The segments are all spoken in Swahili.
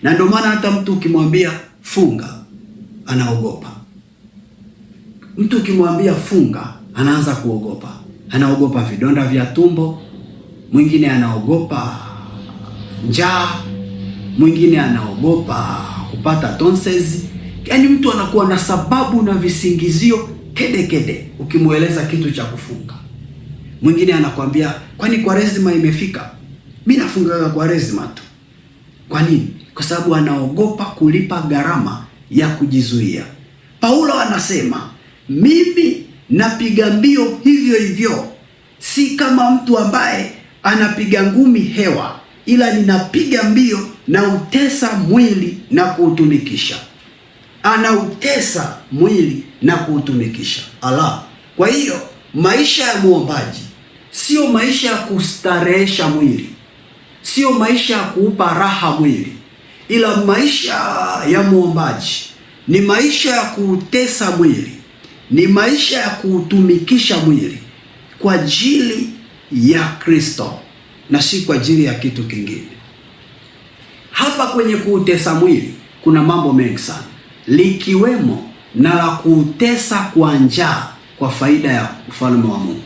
Na ndio maana hata mtu ukimwambia funga anaogopa. Mtu ukimwambia funga anaanza kuogopa. Anaogopa vidonda vya tumbo, mwingine anaogopa njaa, mwingine anaogopa kupata tonsils. Yaani mtu anakuwa na sababu na visingizio kede ukimweleza kitu cha kufunga. Mwingine anakuambia kwani Kwaresima imefika? Mimi nafunga Kwaresima tu. Kwa nini? Kwa sababu anaogopa kulipa gharama ya kujizuia. Paulo anasema, mimi napiga mbio hivyo hivyo, si kama mtu ambaye anapiga ngumi hewa, ila ninapiga mbio na utesa mwili na kuutumikisha. Anautesa mwili na kuutumikisha. Kwa hiyo maisha ya muombaji sio maisha ya kustarehesha mwili, sio maisha ya kuupa raha mwili, ila maisha ya muombaji ni maisha ya kuutesa mwili, ni maisha ya kuutumikisha mwili kwa ajili ya Kristo na si kwa ajili ya kitu kingine. Hapa kwenye kuutesa mwili kuna mambo mengi sana, likiwemo na la kuutesa kwa njaa kwa faida ya ufalme wa Mungu.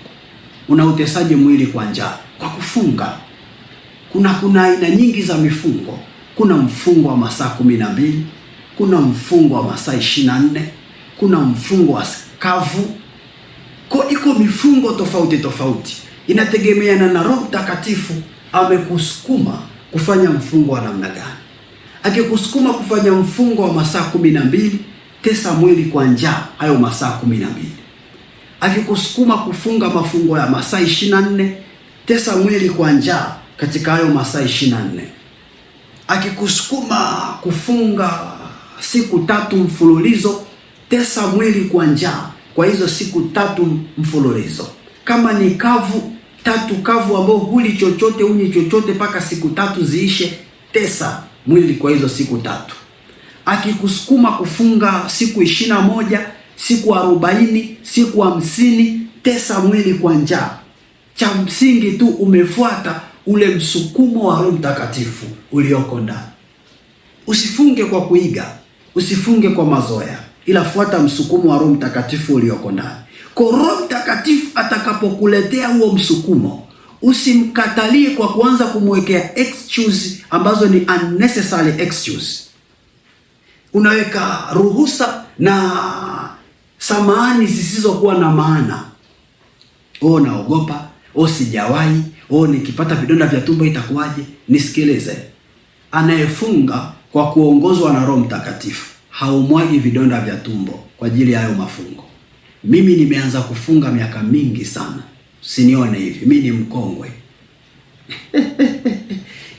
Unautesaje mwili kwa njaa? Kwa kufunga. Kuna aina nyingi za mifungo. Kuna mfungo wa masaa 12, kuna mfungo wa masaa 24, kuna mfungo wa kavu. Iko mifungo tofauti. Inategemeana na Roho Mtakatifu amekusukuma kufanya mfungo wa namna gani. Akikusukuma kufanya mfungo wa masaa 12, tesa mwili kwa njaa hayo masaa 12. Akikusukuma kufunga mafungo ya masaa 24, tesa mwili kwa njaa katika hayo masaa 24. Akikusukuma kufunga siku 3 mfululizo, tesa mwili kwa njaa kwa hizo siku 3 mfululizo. Kama ni kavu 3 kavu ambao huli chochote uni chochote mpaka siku 3 ziishe, tesa mwili kwa hizo siku 3. Akikusukuma kufunga siku 21, siku 40, siku 50, tesa mwili kwa njaa. Cha msingi tu umefuata ule msukumo wa Roho Mtakatifu ulioko ndani. Usifunge kwa kuiga, usifunge kwa mazoea, ila fuata msukumo wa Roho Mtakatifu ulioko ndani. Kwa Roho Mtakatifu atakapokuletea huo msukumo, usimkatalie kwa kuanza kumwekea excuse ambazo ni unnecessary excuse. Unaweka ruhusa na samahani zisizokuwa na maana. Naogopa, sijawahi, nikipata vidonda vya tumbo itakuwaje? Nisikilize. Anayefunga kwa kuongozwa na Roho Mtakatifu haumwagi vidonda vya tumbo kwa ajili ya hayo mafungo. Mimi nimeanza kufunga miaka mingi sana. Usinione hivi, mimi ni mkongwe.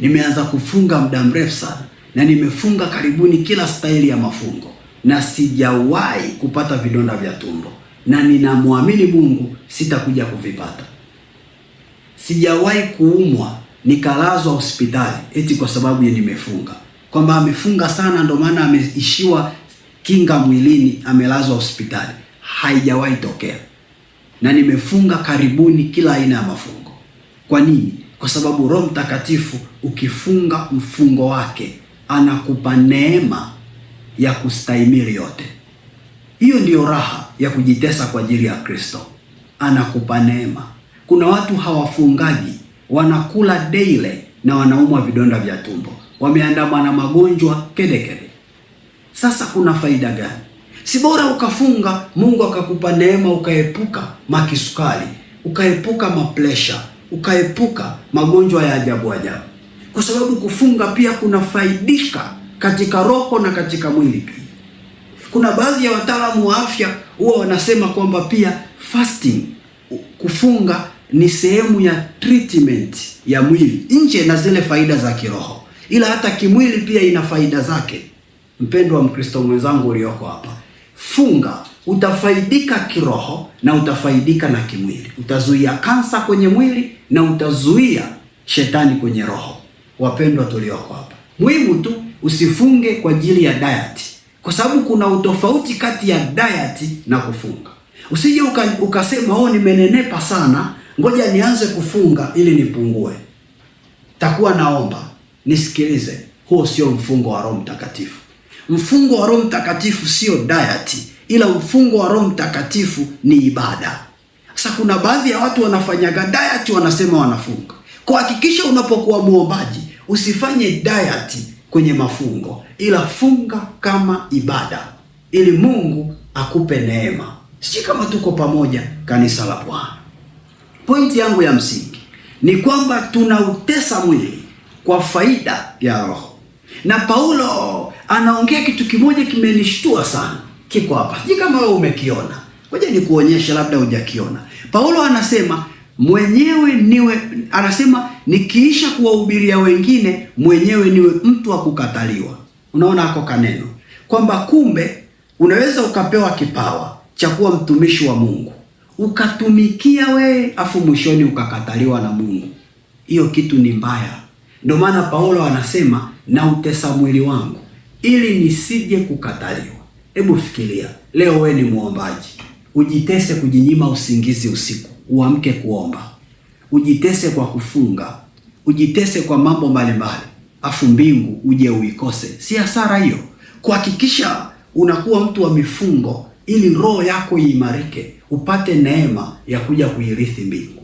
Nimeanza kufunga muda mrefu sana na nimefunga karibuni kila staili ya mafungo na sijawahi kupata vidonda vya tumbo, na ninamwamini Mungu sitakuja kuvipata. Sijawahi kuumwa nikalazwa hospitali eti kwa sababu nimefunga, kwamba amefunga sana ndio maana ameishiwa kinga mwilini amelazwa hospitali. Haijawahi tokea. Na nimefunga karibuni kila aina ya mafungo. Kwa nini? Kwa sababu Roho Mtakatifu ukifunga mfungo wake anakupa neema ya kustahimili yote. Hiyo ndiyo raha ya kujitesa kwa ajili ya Kristo. Anakupa neema. Kuna watu hawafungaji, wanakula daily na wanaumwa vidonda vya tumbo, wameandamwa na magonjwa kede. Sasa kuna faida gani? Si bora ukafunga, Mungu akakupa neema, ukaepuka makisukari, ukaepuka mapresha, ukaepuka magonjwa ya ajabu. Kwa sababu kufunga pia kuna faidika katika roho na katika mwili pia. Kuna baadhi ya wataalamu wa afya huwa wanasema kwamba pia fasting, kufunga ni sehemu ya treatment ya mwili, nje na zile faida za kiroho, ila hata kimwili pia ina faida zake. Mpendwa Mkristo mwenzangu ulioko hapa, funga, utafaidika kiroho na utafaidika na kimwili. Utazuia kansa kwenye mwili na utazuia shetani kwenye roho. Wapendwa tulioko hapa, muhimu tu usifunge kwa ajili ya diet, kwa sababu kuna utofauti kati ya diet na kufunga. Usije ukasema nimenenepa sana, ngoja nianze kufunga ili nipungue. Takuwa naomba nisikilize. huo sio mfungo wa Roho Mtakatifu. Mfungo wa Roho Mtakatifu sio diet, ila mfungo wa Roho Mtakatifu ni ibada. Sasa kuna baadhi ya watu wanafanyaga diet, wanasema wanafunga. Kwa hakikisha unapokuwa muombaji usifanye diet kwenye mafungo, ila funga kama ibada ili Mungu akupe neema. Si kama tuko pamoja, kanisa la Bwana. Pointi yangu ya msingi ni kwamba tunautesa mwili kwa faida ya roho. Na Paulo anaongea kitu kimoja kimenishtua sana. Kiko hapa. Sijui kama wewe umekiona. Ngoja nikuonyeshe, labda hujakiona. Paulo anasema nikiisha kuwahubiria wengine mwenyewe niwe mtu wa kukataliwa. Unaona hako kaneno kwamba kumbe unaweza ukapewa kipawa cha kuwa mtumishi wa Mungu, ukatumikia we, afu mwishoni ukakataliwa na Mungu. Hiyo kitu ni mbaya. Ndio maana Paulo anasema na utesa mwili wangu ili nisije kukataliwa. Hebu fikiria, leo we ni muombaji, ujitese kujinyima usingizi usiku, uamke kuomba, ujitese kwa kufunga, ujitese kwa mambo mbalimbali, afu mbingu uje uikose. Si hasara hiyo? Kuhakikisha unakuwa mtu wa mifungo ili roho yako iimarike, upate neema ya kuja kuirithi mbingu.